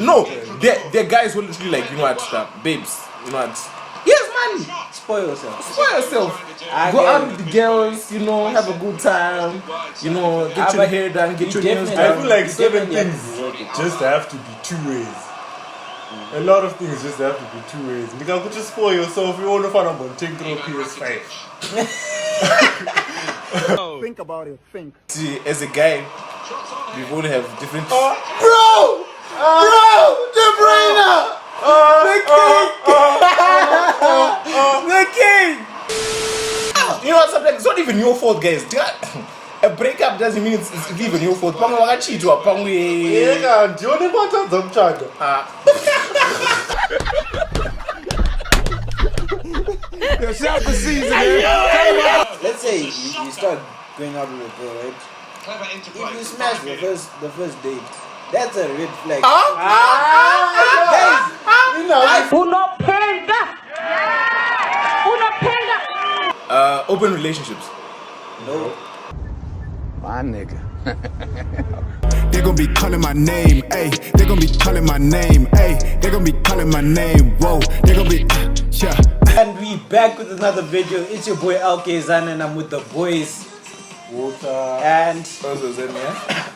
No, they're guys who literally like, you know what, babes, you know what. Yes, money. Spoil yourself. Go out with the girls, you know, have a good time, you know, get your hair done, get your nails done. I feel like certain things just have to be two ways. A lot of things just have to be two ways. Because you just spoil yourself, you only find out about take through PS5. Think about it, think. See, as a guy, we all have different... Bro, De Bruyne! The king! You know what, sometimes it's not even your fault, guys. A breakup doesn't mean it's even your fault. Yeah, do you want to jump charger? Let's say you start going out with a girl, right? If you smash the first date, that's a red flag. Guys, you know, open relationships. no. My nigga. They're gonna be calling my name, ayy. They're gonna be calling my name, ayy. They're gonna be calling my name, whoa. They're gonna be, yeah. And we back with another video. It's your boy Kayzano and I'm with the boys. Water. And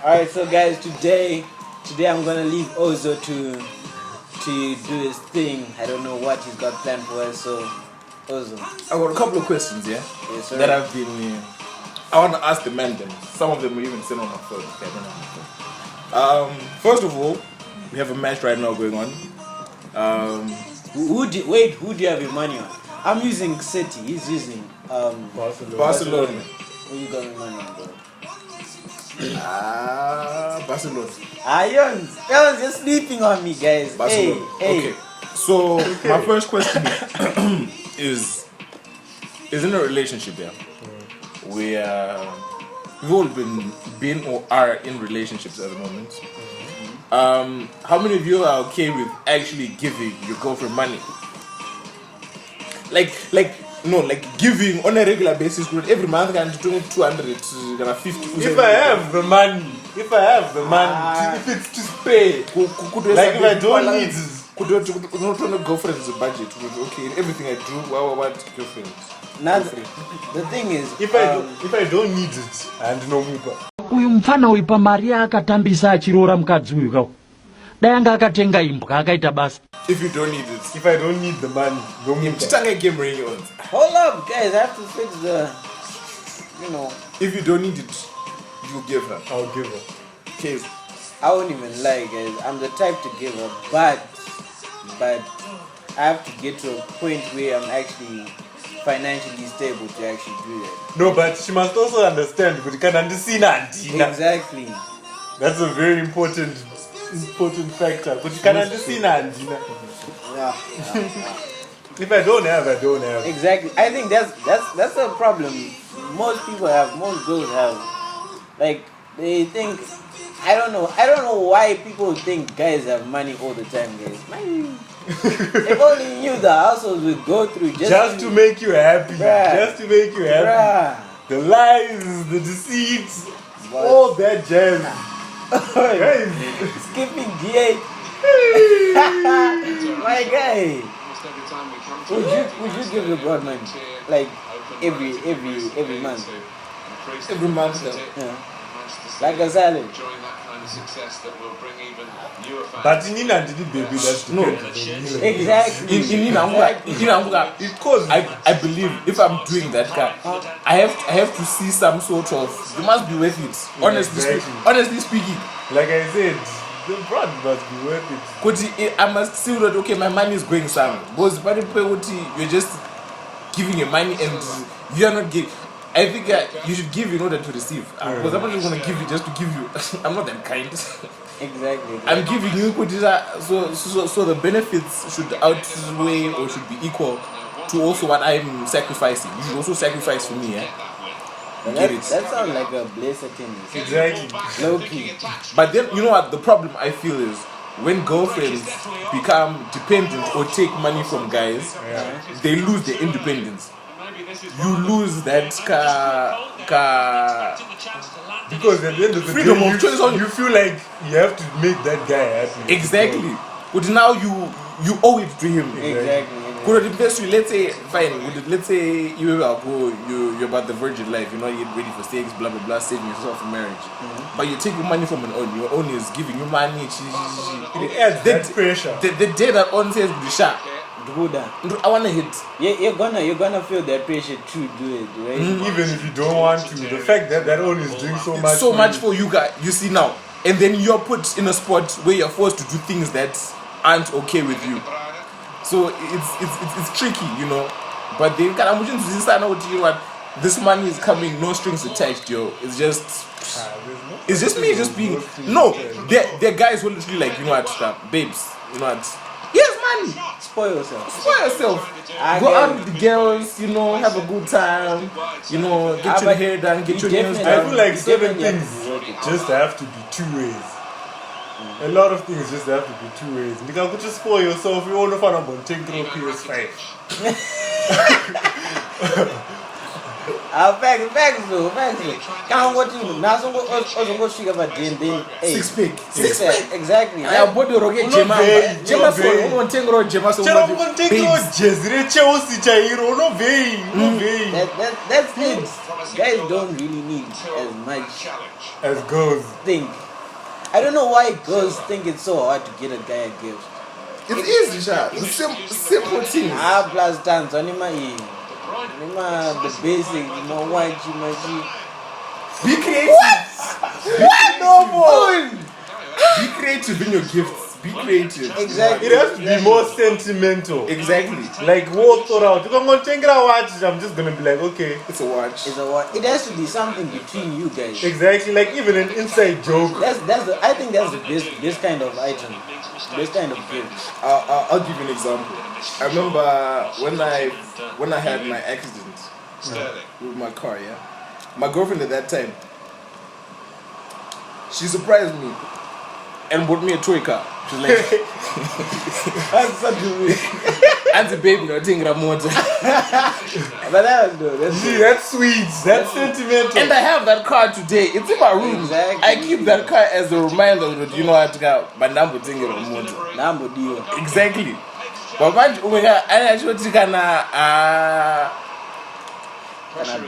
alright, so guys, today I'm gonna leave Ozo to do his thing. I don't know what he's got planned for us, so Ozo. I got a couple of questions, Yes, sir. that I've been... I want to ask the men them. Some of them will even send on my phone. Okay, I don't know my phone. First of all, we have a match right now going on. Who do you have your money on? I'm using City. He's using Barcelona. Who you got your money on, bro? Barcelona. Yons, you're sleeping on me, guys. Barcelona. Hey. Okay. So my first question is in a relationship there. We've all been or are in relationships at the moment. How many of you are okay with actually giving your girlfriend money? Like giving on a regular basis. Every month can do 200, 250. If I have the money, if it's to spare, like if I don't need it. Not on a girlfriend's budget. Okay, everything I do, what girlfriend? Now the thing is, if I don't need it, and no mupa. Uyu mfana uipa Maria akatambisa achirora mukadzi uyu kau. Dai anga akatenga imbwa akaita basa. If you don't need it. If I don't need the money, no mupa. Game ring on. hold up, guys, I have to fix the, you know. If you don't need it, you give her. I'll give her. Okay. I won't even lie, guys. I'm the type to give her, but I have to get to a point where I'm actually financially stable to actually do that. No, but she must also understand. But you can understand. Exactly. That's a very important factor. But you can understand. Yeah. If I don't have, I don't have. Exactly. I think that's a problem. Most girls have. Like, they think, I don't know why people think guys have money all the time, guys. If only you knew the households would go through just to make you happy. Bruh. Just to make you happy. Bruh. The lies, the deceits, all that jazz. Skipping D8. My guy. Would you give your broad money? Like every month? Every month, yeah. Like a salad. But in Nina did baby, that's no. Exactly. Because I believe if I'm doing that car, I have to see some sort of, you must be worth it. Honestly speaking. Like I said, the brand must be worth it. Because I must see that okay, my money is going somewhere. Because you're just giving your money and you are not giving. I think you should give in order to receive. Because I'm not just going to give you just to give you. I'm not that kind. Exactly. I'm giving you so the benefits should outweigh or should be equal to also what I'm sacrificing. You should also sacrifice for me, That sounds like a blessed thing. Exactly. Low key. But then you know what the problem I feel is when girlfriends become dependent or take money from guys, they lose their independence. You lose that Because at the end of the Freedom day, of choice only. you feel like you have to make that guy happy. Exactly. But now you owe it to him. Exactly. Could it best you, let's say, fine, let's say you're about the virgin life, you're not yet ready for sex, blah blah blah, saving yourself for marriage. But you take your money from an own, your own is giving you money, It adds that pressure. The day that own says Bisha, I wanna hit. You're gonna feel that pressure to do it, right? Even if you don't want to, the fact that that one is doing so much. So much for you guys, you see now. And then you're put in a spot where you're forced to do things that aren't okay with you. So it's tricky, you know. But they can imagine what this money is coming, no strings attached, yo. It's just me just being they're guys who literally like, you know what, babes, you know what? Here's money. Spoil yourself. Spoil yourself. Go out with the girls, you know, have a good time, you know, get your hair done, get your nails I done. feel like certain things just have to be two ways. A lot of things just have to be two ways. You can just spoil yourself. You want to find out take through PS5. Facts though. Can't what you now so go speak about then Six pack. exactly. I bought the rocket Gemma. Gemma so I want to take Gemma so Chero take Jezre Chelsea Chairo no way. That's it. Guys don't really need as much As girls. think. I don't know why girls think it's so hard to get a guy a gift. It is, Risha. The simple things. Plus dance anima the basic, you know what you must Be creative. What? No more. Be creative in your gifts. Be creative. Exactly. It has to be more sentimental. Exactly. Like well thought out. If I'm gonna take a watch, I'm just gonna be like, okay. It's a watch. It has to be something between you guys. Exactly. Like even an inside joke. I think that's the best kind of item. Best kind of gift. I'll give you an example. I remember when I had my accident with my car, yeah. My girlfriend at that time, she surprised me and bought me a toy car. She's like, That's such a weird. Auntie baby, no thing motor. But that's Gee, that's sweet. That's sentimental. And I have that car today. It's in my room. Exactly. I keep that car as a reminder that you know how to go. But number thing motor. number deal. Exactly. But man, I actually Can I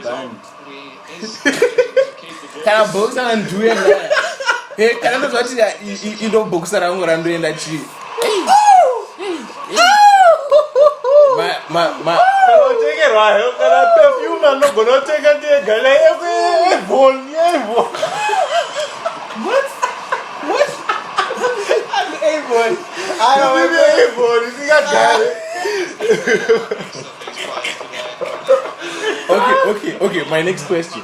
band? can I box and do it? Hey, can I what you don't box around and doing that shit? My Can I take it right? Can I perfume? I'm not gonna take it there. Boy. I don't You think I got it? Okay. My next question.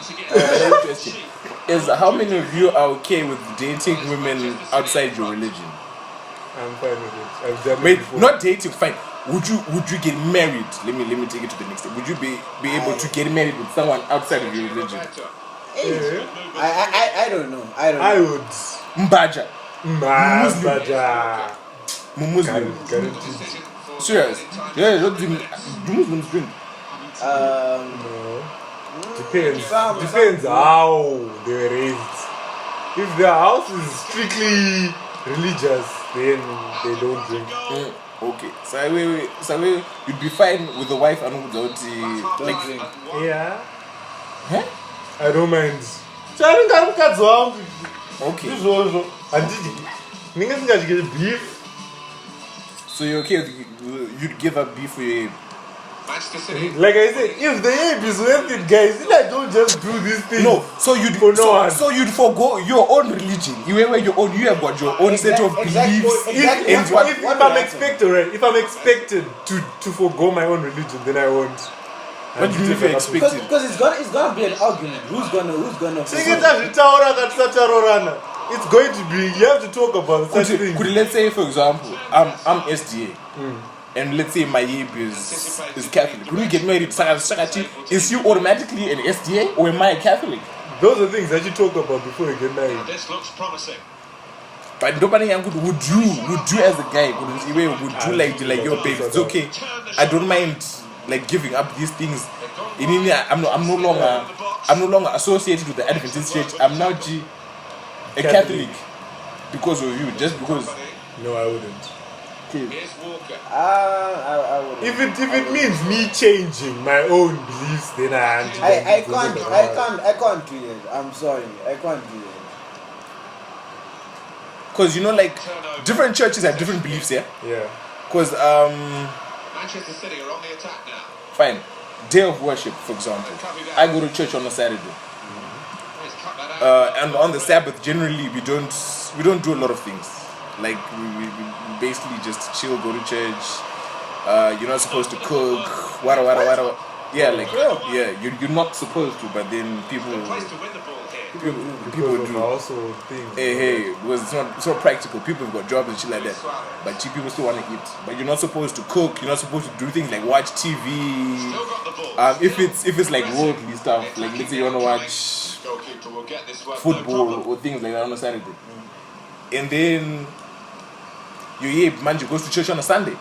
Is how many of you are okay with dating women outside your religion? I'm fine with it. I've done it Wait, before. not dating. Fine. Would you get married? Let me take it to the next step. Would you be able to get married with someone outside of your religion? Yeah. I don't know. I would. Mbaja. Muslim. Muslim. Guaranteed. Serious? Yeah. What do Muslims drink? No. Depends. Some- Depends how they were raised. If their house is strictly religious, then they don't drink. Okay. So you'd be fine with the wife and without the Don't drink. Yeah. Huh? I don't mind. Charinga mukadzi wangu. Okay. Izvozvo. Handidi. Ninge singadyi beef. So you're okay with you'd give up beef for your ape? Like I said, if the ape is worth it, guys, then I don't just do these things. No, so you'd For no one. so you'd forgo your own religion. You have got your own set of Exactly. beliefs. Exactly. If What I'm will happen? expected, right? If I'm expected to forgo my own religion, then I won't. What do you mean if you're expected? Because it's gonna be an argument. Who's gonna It's going to be, you have to talk about such things. Could let's say for example, I'm SDA. And let's say my ape is Catholic. Could we get married? Is you automatically an SDA or am I a Catholic? Those are things that you talk about before you get married. This looks promising. But nobody would you as a guy would you like your babe? It's okay. I don't mind like giving up these things In India, I'm no longer associated with the Adventist church. I'm now a Catholic because of you, just because. No, I wouldn't. I wouldn't. If it means me changing my own beliefs, then I can't do that. I'm sorry, I can't do that. Because like different churches have different beliefs, yeah. Yeah. Because Manchester City are on the attack now. fine, day of worship, for example, I go to church on a Saturday, and on the Sabbath generally we don't do a lot of things. Like we basically just chill, go to church. You're not supposed to cook. What? Yeah, like you're not supposed to, but then people do. Also things. Hey, because it's not practical. People have got jobs and shit like that, but people still want to eat. But you're not supposed to cook. You're not supposed to do things like watch TV. If it's like worldly stuff, like let's say you want to watch football or things like that on a Saturday, and then man, you goes to church on a Sunday.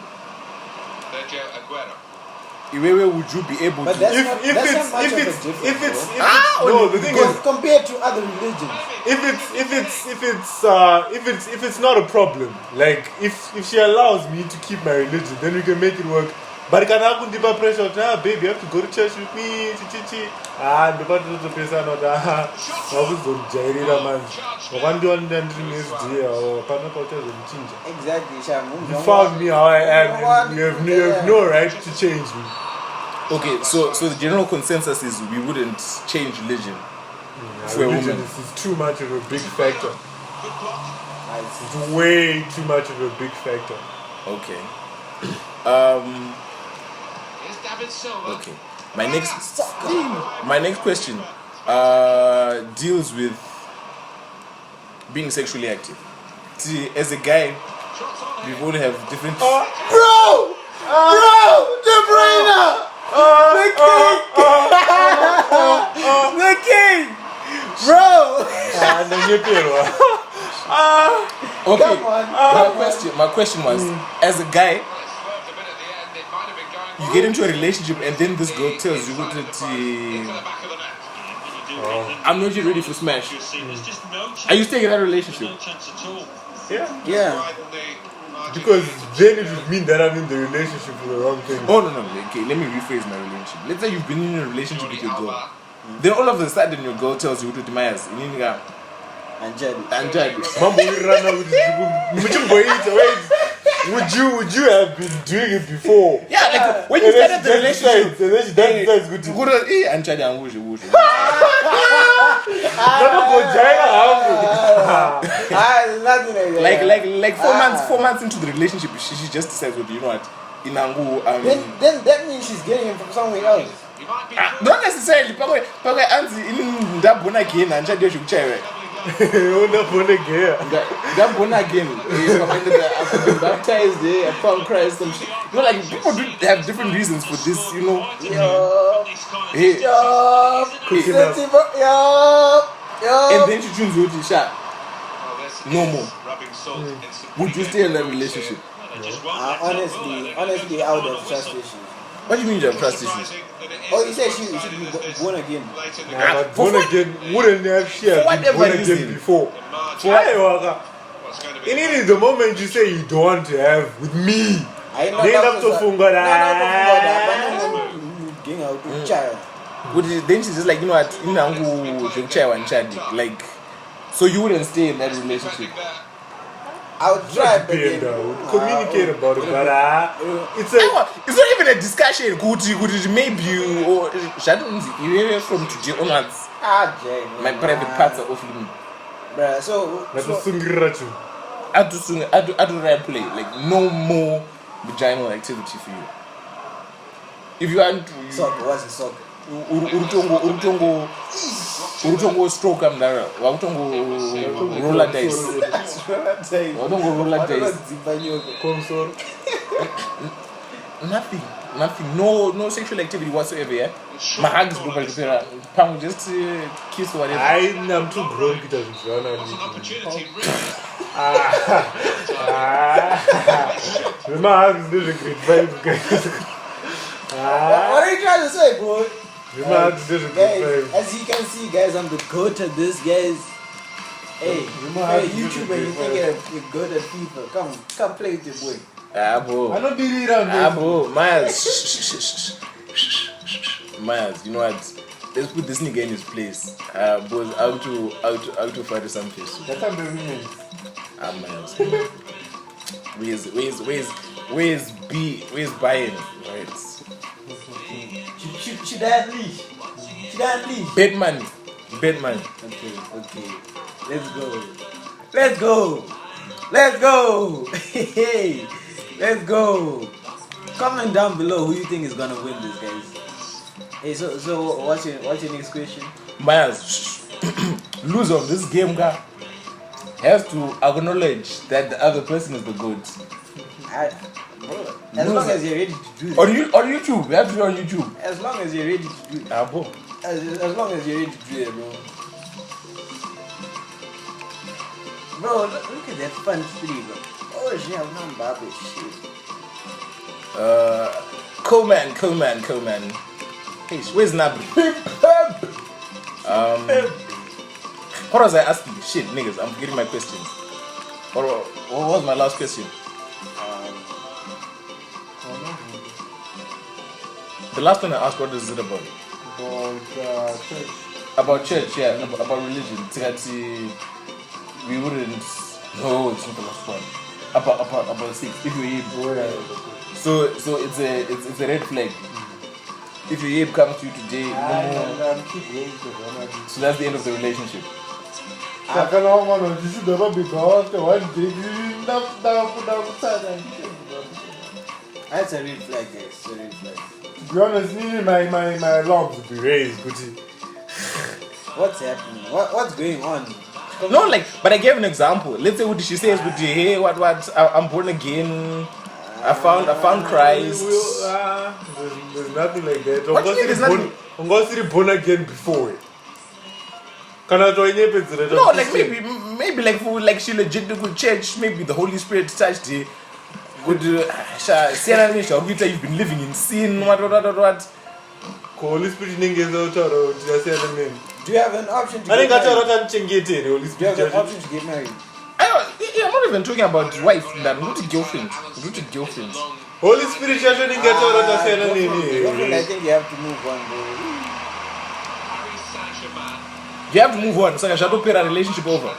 Where would you be able But to? that's If not much of a difference, no, the thing is, compared to other religions. if it's not a problem, like if she allows me to keep my religion, then we can make it work. But can I put the pressure? Baby, you have to go to church with me. And the part of the person, I was going to jail man. One day, Exactly, Sham. you found me how I am. You have no right to change me. Okay, so the general consensus is we wouldn't change religion for a Religion woman. is too much of a big factor. It's way too much of a big factor. Okay. Here's David Silva. Okay. My next question deals with being sexually active. See, as a guy, we all have different. Bro, De Bruyne, the king, bro. And then you Okay. Come on. My question was, as a guy, you get into a relationship and then this girl tells you that I'm not yet ready for smash. Are you staying in that relationship? Yeah. Because then it would mean that I'm in the relationship for the wrong thing. Oh no. Okay, let me rephrase my relationship. Let's say you've been in a relationship with your girl. Then all of a sudden your girl tells you to Mayas. And Jedi. And Jad. Mambo will run out with would you have been doing it before? Yeah, like when you started the relationship. And then she decides good to Go to and Chad and Wush. Nothing like that. Like 4 months into the relationship, she just decides, well, you know what, Inangu, Then that means she's getting him from somewhere else. not necessarily. Pagwe anzi in ndabona again and Chad should chair. Ndabona again. I've been baptized. I found Christ. Some shit. Like people do have different reasons for this. Hey. And then she chooses what she shot. No more. Would you stay in that relationship? Honestly, I would have trust issues. What do you mean you have trust issues? Oh, you said she should be born again. But born again wouldn't have she have been born again before. In it, the moment you say you don't want to have with me, I know they have to funga Then she's just like, you know what, like, so you wouldn't stay in that relationship. I would try, but then then communicate about it, but It's not even a discussion. Could it maybe you or you from today onwards? Jay, My private parts are off limit. bruh. So I do right play, like no more vaginal activity for you. If you want to, soccer, what's the soccer? urutongo stroke amdara wakutongo roller dice watongo roller dice nothing no sexual activity whatsoever, yeah. My hugs global repera pang just kiss whatever. I'm too grown to What are you trying to say, bro? Guys, as you can see, guys, I'm the goat at this, guys. Hey, YouTuber, you think you're good at FIFA? Come play with your boy. Bro. I don't beat it on Bro, Myers. Myers, you know what? Let's put this nigga in his place. Boys, out to fight some fish. That's how many minutes. Myers. Where's buying? Right. Should I unleash? Bet money. Okay. Let's go. Hey, let's go. Comment down below who you think is gonna win this, guys. Hey, so what's your next question? Myers, lose on this game, guy. Has to acknowledge that the other person is the goat. As long as you're ready to do it. On YouTube, you have to do it on YouTube. As long as you're ready to do it. Bro. As long as you're ready to do it, bro. Bro, look at that fun tree, bro. Oh, she have no baby shit. Cool man. Hey, where's Nabri? What was I asking? Shit, niggas, I'm forgetting my questions. What was my last question? The last one I asked, what is it about? Church. About church, yeah, about religion. We wouldn't. No, it's not the last one. About 6. If you eat, so it's a red flag. If your ape comes to you today, so that's the end of the relationship. That's a red flag, guys. It's a red flag. To be honest, my alarms will be raised, Gucci. What's happening? What's going on? No, but I gave an example. Let's say what she says, hey, what? I'm born again. I found Christ. There's nothing like that. What do you mean there's nothing? I'm going to born again before it. Can I join you? No, maybe she legit good church. Maybe the Holy Spirit touched her. Would you've been living in sin? What? Holy Spirit ninges out or just say the name. Do you have an option to I think get married? that's Do you have an option to get married? I'm not even talking about wife. I'm not a girlfriend. Holy Spirit just didn't get out of the name. I think you have to move on, bro. You have to move on. So I shall put a relationship over.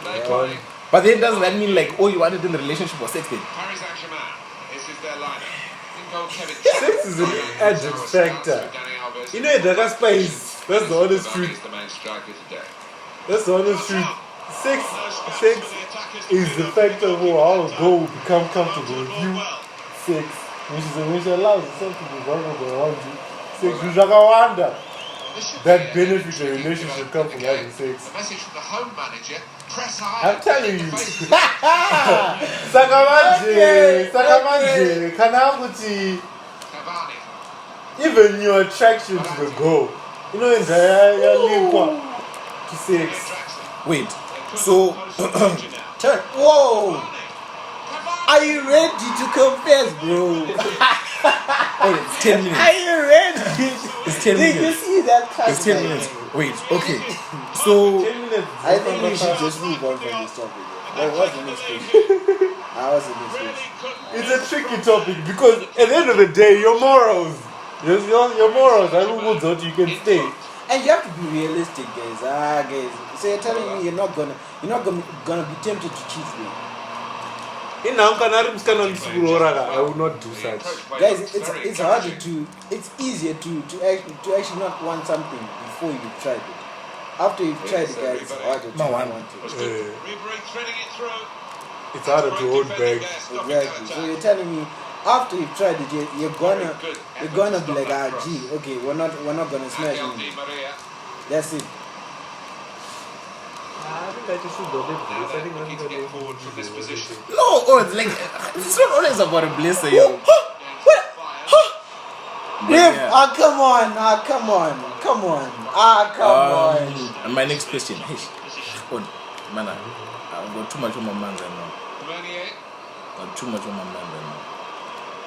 But then doesn't that mean you wanted in the relationship or sex then? Sex is an added factor. You know, that spice. That's the honest truth. That's the honest truth. Sex is the factor of how a girl will become comfortable with you. Sex. When she allows herself to be vulnerable around you. Sex. You shall wonder. That benefit a relationship comes from having sex. I'm telling you. Sakamanje, Kanaguchi. Even your attraction to the girl. You know, in the link to sex. Wait, so whoa! Are you ready to confess, bro? Wait, it's 10 minutes. Are you ready? It's 10 minutes. Did you see that? It's 10 minutes. Wait, okay. So 10 minutes. I think we should just move on from this topic. What's the next question? What's the next question? It's a tricky topic because at the end of the day, your morals. Your morals are what you can stay. And you have to be realistic, guys. Guys. So you're telling me you're not gonna be tempted to cheat me. I will not do such. Guys, it's harder it's easier to actually not want something before you've tried it. After you've tried it, guys, it's harder to not want it. It's harder to hold back. Exactly. So you're telling me after you've tried it, you're gonna be like, gee, okay, we're not gonna smash him. That's it. I think I just should go this. I think I'm going forward from this position. no, it's not always about a blesser, yo. Come on. And my next question. Hey, man, I've got too much on my mind right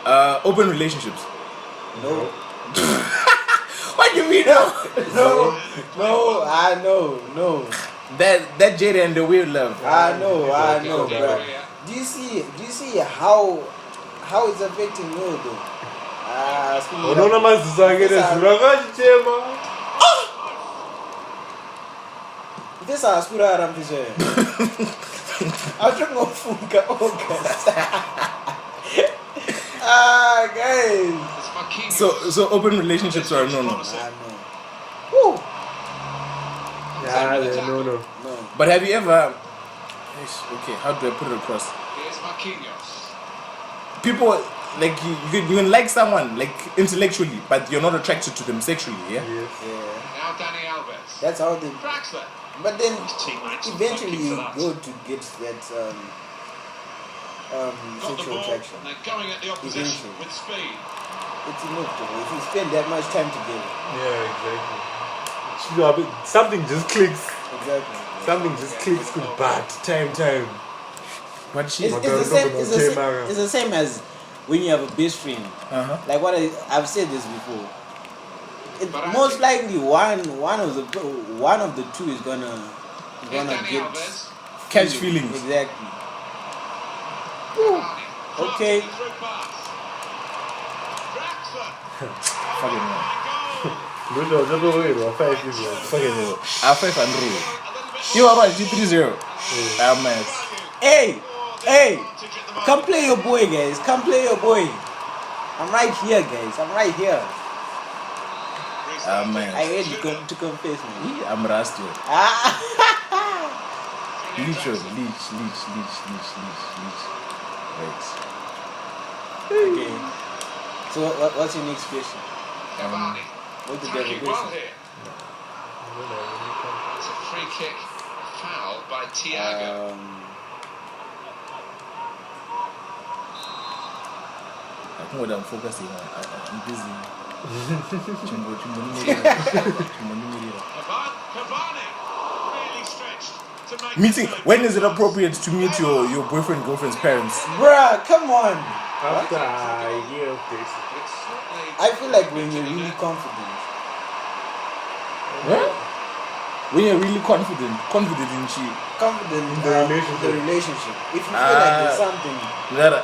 now. Open relationships. No. What do you mean? No, no. That Jada and the weird love. I know, bro. Do you see how it's affecting you though? Unaona mazizo ake nezura kachitema. This is what I'm saying. I'm trying to funka August. Guys. So open relationships are no. I know. Woo. Yeah, no. But have you ever? Okay, how do I put it across? Here's Marquinhos. People like you can like someone like intellectually, but you're not attracted to them sexually. Yeah. Yes. Yeah. Now Danny Alves. That's how they. Draxler. But then teammates eventually fucking you for that. go to get that Got the sexual ball. attraction. And they're going at the opposition Eventually. with speed. It's inevitable if you spend that much time together. Yeah, exactly. Something just clicks. Exactly. Something just clicks good bad. Time. But she. It's the same as when you have a best friend. Like what I've said this before. But Most likely one of the two is gonna Here's Danny get Alves. Catch feelings. Exactly. Cavani. Okay. Crosses it through pass. Draxler. Fucking hell. Goal. Fucking hell. R5 and rule. You are right. G30. Ah man. Hey, come play your boy, guys. Come play your boy. I'm right here, guys. I'm right here. Ah man. I had to confess, man. I'm rusty. Ah. Leech. Right. Okay. So what's your next question? Cavani. What's the Attacking well derivation? here. It's a free kick. Foul by Thiago. I think what I'm focusing on. I'm busy. Cavani. Really stretched to make Meeting. the save. When is it appropriate to meet your boyfriend girlfriend's parents? Bruh, come on. After a year of this. It's certainly I feel like when you're really confident. What? When you're really confident in she. Confident in the relationship. the relationship. If you feel like there's something,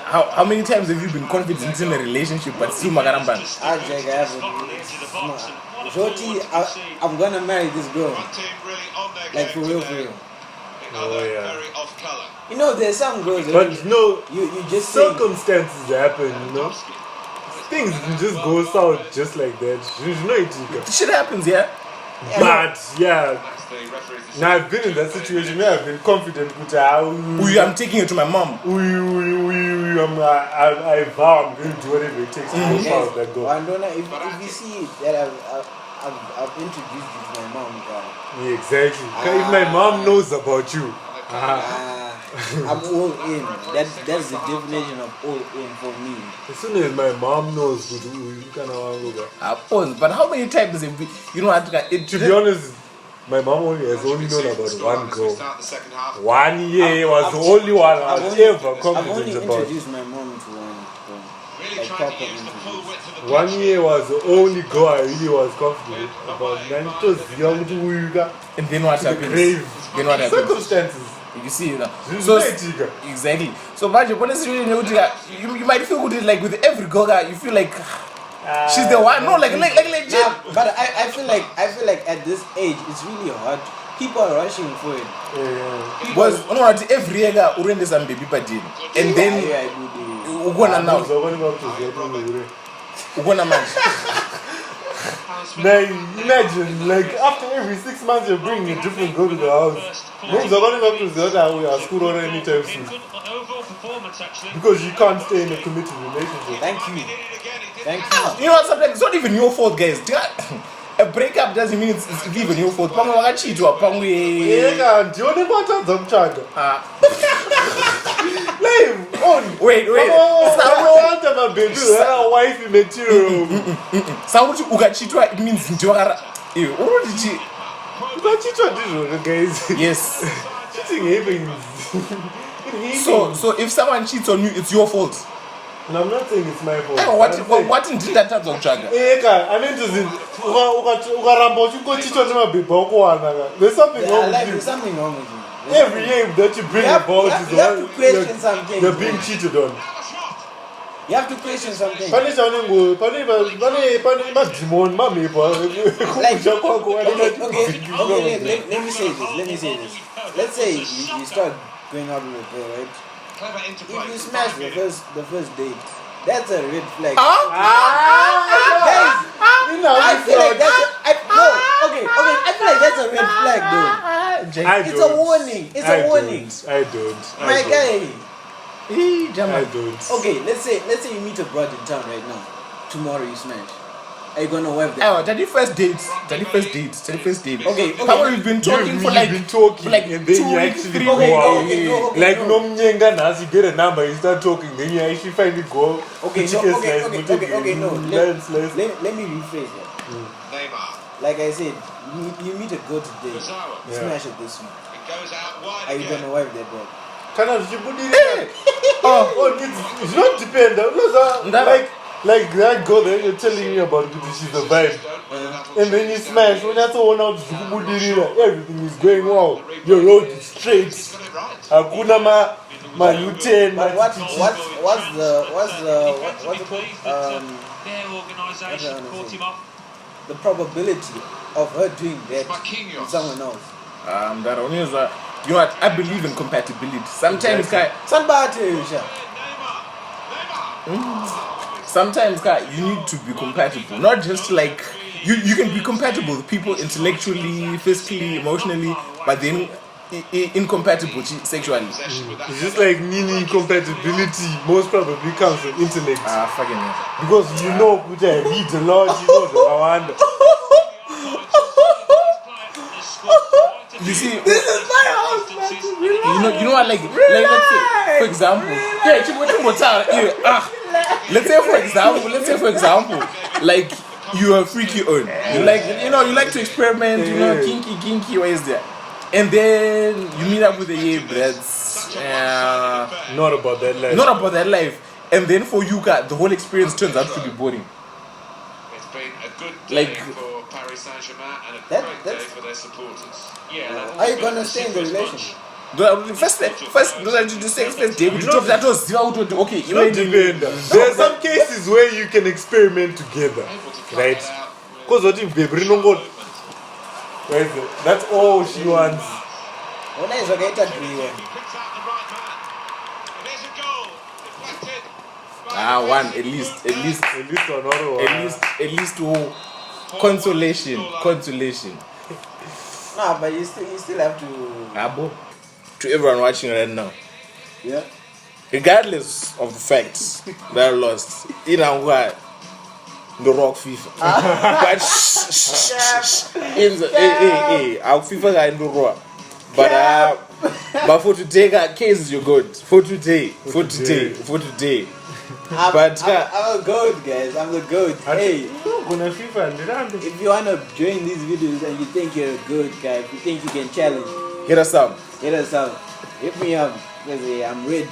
How many times have you been confident in a relationship but still magaramban? Jack, I have Joti, I'm gonna marry this girl. one team really on their Like for game real, today. for real. The other yeah. very off colour. You know, there's some girls that But no, you just say, circumstances happen, you know. Things can just go south just like that. You know it, Chica. Shit happens, yeah? But yeah, That's the referee's decision. now I've been in that situation where I've been confident. I'm taking it to my mom. I vow I'm going to do whatever it takes to go south that go. Wandona, if you see that I've introduced you to my mom, guy. Yeah, exactly. If my mom knows about you, I'm all in. That's the definition of all in for me. as soon as my mom knows, you kind of go. But how many times have you know? To be honest, my mom has only known about one As we girl. start the second half. 1 year was the only one I was ever I've only confident about. introduced my mom to one. Really Like trying to proper use the full interviews. width of the 1 pitch. year was the only girl I really was confident about. And it was young to Uyuga. And then what The happens? grave. Then what happens? Circumstances. You see, you know. This So is Chica. exactly. So, but you might feel good like with every girl that you feel like she's the one. No, like legit. Nah, but I feel like at this age it's really hard. People are rushing for it. Yeah. Was every year urende some baby padin, and then Yeah, I do. ugona now, So when about to get on the way? ugona man. Now imagine, like after every 6 months you're bringing a different girl to the house. Moves are running up to the other way at school or anytime soon. Because you can't stay in a committed relationship. Thank you. Thank you. You know what? Sometimes it's not even your fault, guys. A breakup doesn't mean it's even your fault. Pamwe wakachitwa, pamwe. Yeah, do you want to Zamchaga? Live on. Wait. I want my baby. Her wife material. Sauti ukachitwa, it means ndiwakara. Urudi. But you try to guys. Yes. Cheating happens. So if someone cheats on you, it's your fault. And I'm not saying it's my fault. What did that type of chaga? I mean to say, there's something Yeah, wrong with like, you. there's something wrong with you. Every name that you bring You have- about you have- is you have to question something. you're being cheated on. You have to question something. Pane demon, mami, Like, okay, let me say this. Let's say you start going out with a girl, right? Clever If interplay. you smash the first date, that's a red flag. Ah! Guys, I feel like that's I feel like that's a red flag, though. It's a warning. It's a warning. I don't. My guy. I don't. Okay, let's say you meet a broad in town right now. Tomorrow you smash. Are you gonna wipe that? Oh, 31st date. Okay. How long we've been talking for like been talking, like and then 2 you weeks, actually 3 go weeks. out. Okay, Like no. no mnyenga nas, you get a number, you start talking, then you actually finally go. Okay, chicken no, slice, okay, no. Lens slice. Let me rephrase that. Neymar. Like I said, you meet a girl today, Kayzano. Yeah. smash it this week. It goes out wide Are you again. gonna wipe that back? Kind of it's not depend. Like that girl that you're telling me about, she's a vibe. And then you smash, when that's all out, everything is going well. Your road is straight. Hakuna ma U-turn. But what's it called? The probability of her doing that with someone else. That only is you know what? I believe in compatibility. Sometimes, you need to be compatible. Not just like you can be compatible with people intellectually, physically, emotionally, but then incompatible sexually. It's just like Nini compatibility most probably comes from intellect. Fucking hell. Because you know, which I read a lot, you know the Rwanda. You see, this is my house, man. You know what? Like let's say, for example, let's say for example, like you are freaky on. You like to experiment. Kinky ways there, and then you meet up with a that's Not about that life. not about that life, and then for you, the whole experience turns out to be boring. It's been a good day Like- for Paris Saint-Germain and a That- great day that's- for their supporters. Are you gonna stay in the relationship? First, day, we talk that was okay. It's not depend. There are some cases where you can experiment together, right? Because what if baby that's all she wants. When I get a dream. Picks out the right man. And there's a goal. Deflected. One at least At least another one. at least consolation. Nah, but you still have to. Abo, to everyone watching right now, Yeah. regardless of the facts that are lost, in and what the rock FIFA, but in the our FIFA guy in the rock, but for today, cases you're good for today. I'm But a goat, guys. I'm the goat. Hey, Gonna FIFA, if you wanna join these videos and you think you're a good guy, if you think you can challenge, hit us up. hit us up. Hit me up. Because I'm red.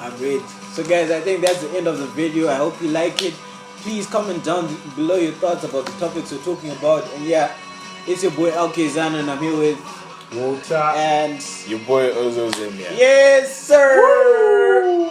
I'm red. So guys, I think that's the end of the video. I hope you like it. Please comment down below your thoughts about the topics we're talking about. And yeah, it's your boy Kayzano and I'm here with Walter. and Your boy Ozo Zemia. yes sir.